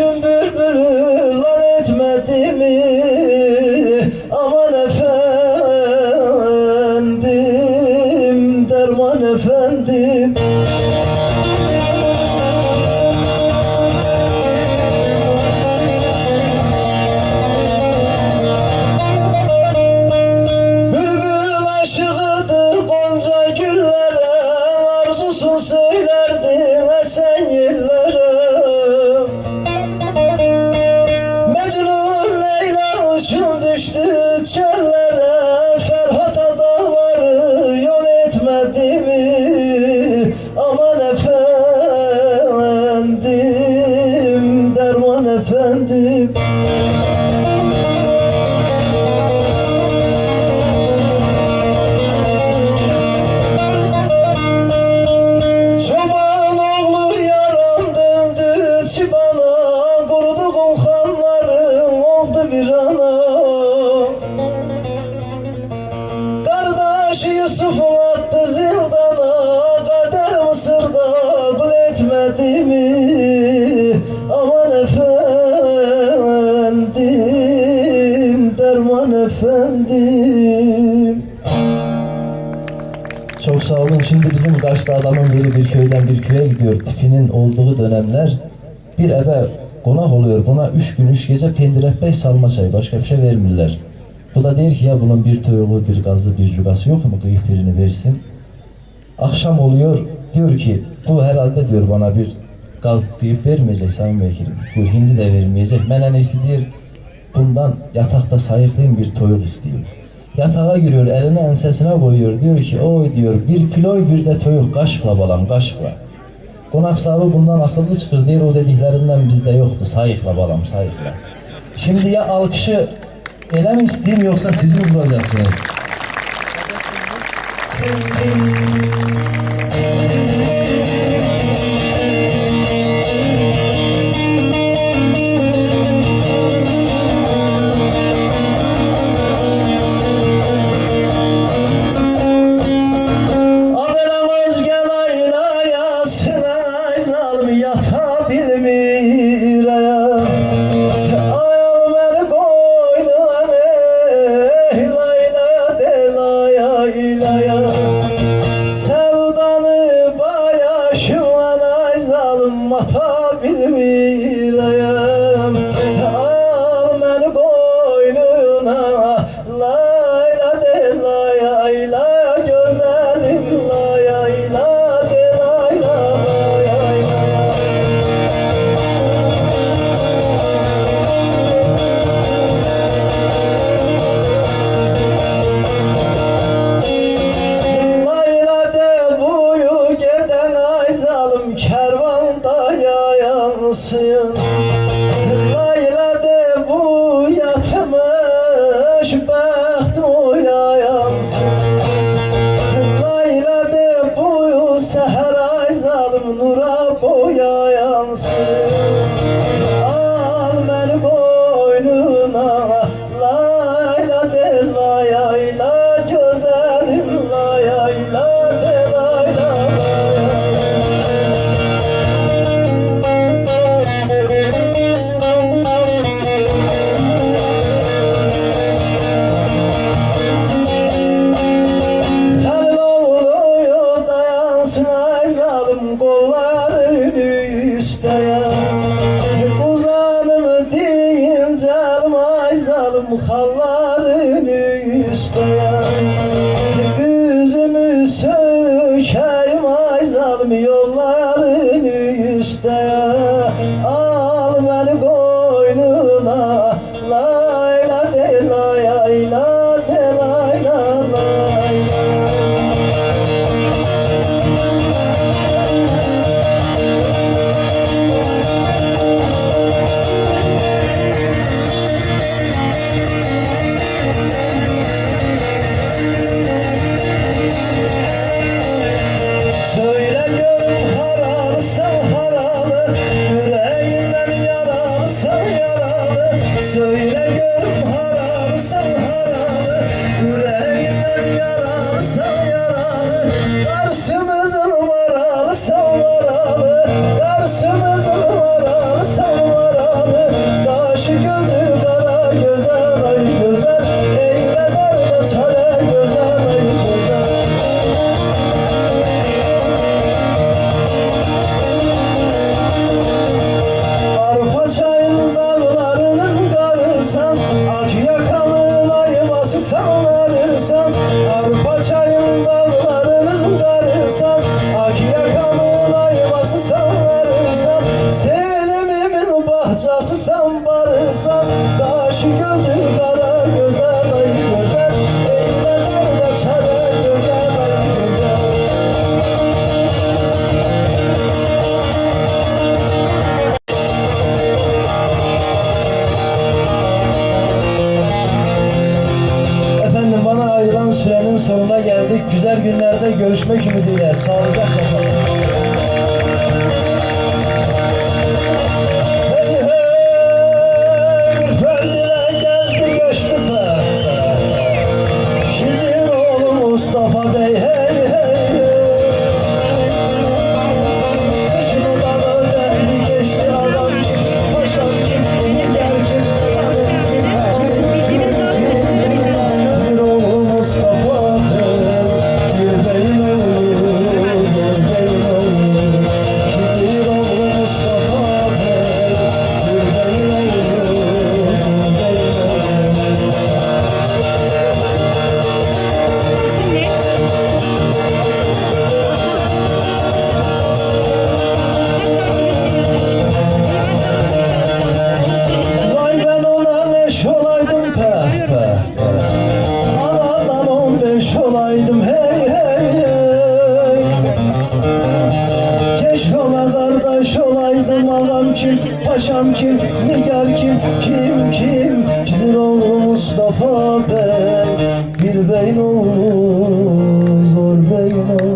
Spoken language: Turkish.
için bülbülü lan etmedi mi? Aman efendim, derman efendim. Bülbül aşığıdır Gonca güllere, arzusunu söylerdi esen yellere. Mecnun Leyla uçun düştü çöllere, Ferhat dağları yol etmedi mi? Aman efendim, derman efendim. Çoban oğlu yaram döndü çibana, kuruduğum kanlarım oldu bir ana. Kardeş Yusuf'u attı zindana, kader Mısır'da kul etmedi mi? Aman efendim, derman efendim. Çok sağ olun. Şimdi bizim Kaş'ta adamın biri bir köyden bir köye gidiyor. Tipinin olduğu dönemler bir eve konak oluyor. Buna 3 gün 3 gece pendirek 5 salma çay. Başka bir şey vermirler. Bu da der ki ya bunun bir toyuğu, bir gazı, bir cugası yok mu? Kıyık birini versin. Akşam oluyor. Diyor ki bu herhalde diyor bana bir gaz kıyıp vermeyecek sayın vekilim. Diyor hindi de vermeyecek. Ben en iyisi diyor bundan yatakta sayıklayayım bir toyuk isteyeyim. Yatağa giriyor, elini ensesine koyuyor. Diyor ki oy diyor bir kiloy bir de toyuk kaşıkla balam kaşıkla. Konak sahibi bundan akıllı çıkır diyor, o dediklerinden bizde yoktu. Sayıkla balam sayıkla. Şimdi ya alkışı ele mi isteyeyim yoksa siz mi vuracaksınız? Yata bilmir ayağım, ayağım el koynuna laylaya de laya ilaya. Sevdanı bayaşımla ayzalım mata bilmir ayağım, ayağım el koynuna layla de laya ilaya. Güzelim laya ila de layla laya ilaya. Layla de buyu geden ayzalım kervanda yayansın. Layla de bu yatmış bəxtim o yayansın. Layla de buyu seher ayzalım nura boya yansın. Al beni boynuna layla de laya ila. Güzelim laya ila de layla laya. Halil oğlu dayansın ayzalım kollarını üsteye. Uzanım deyince ayzalım hallarını üsteye. Üzümü sökeyim ayzalım yollarını üsteye. Al beni koynuna layla de laya ila de layla layla. Söyle görüm haralısın haralı, yüreğinden yaralısın yaralı. Söyle görüm haralısın haralı, yüreğinden yaralısın yaralı. Karşımızın numaralı sen numaralı, karşımızın numaralı sen numaralı. bahçası sen varsan, kaşı gözü kara güzel ay güzel, eyleler de çare güzel ay güzel. Efendim, bana ayrılan sürenin sonuna geldik. Güzel günlerde görüşmek ümidiyle. Sağlıcakla kalın. Hey hey, bir fendire geldi geçti pe. Şizin oğlu Mustafa Bey, hey hey hey. Başını dağı verdi geçti, adam kim, paşam kim, nigar kim, hanım kim, hakim kim, Şizin oğlu Mustafa Bey, bir beyin oğlu, zor beyin oğlu. Şizin oğlu Mustafa Bey, bir beyin oğlu, zor beyin oğlu. Vay ben ona leş olaydım pe pe pe. Anadan 15 olaydım hey hey hey. Keşke ona kardeş olaydım, ağam kim, paşam kim, nigar kim, kim kim. Şizin oğlu Mustafa Bey, bir beyin oğlu, zor beyin oğlu.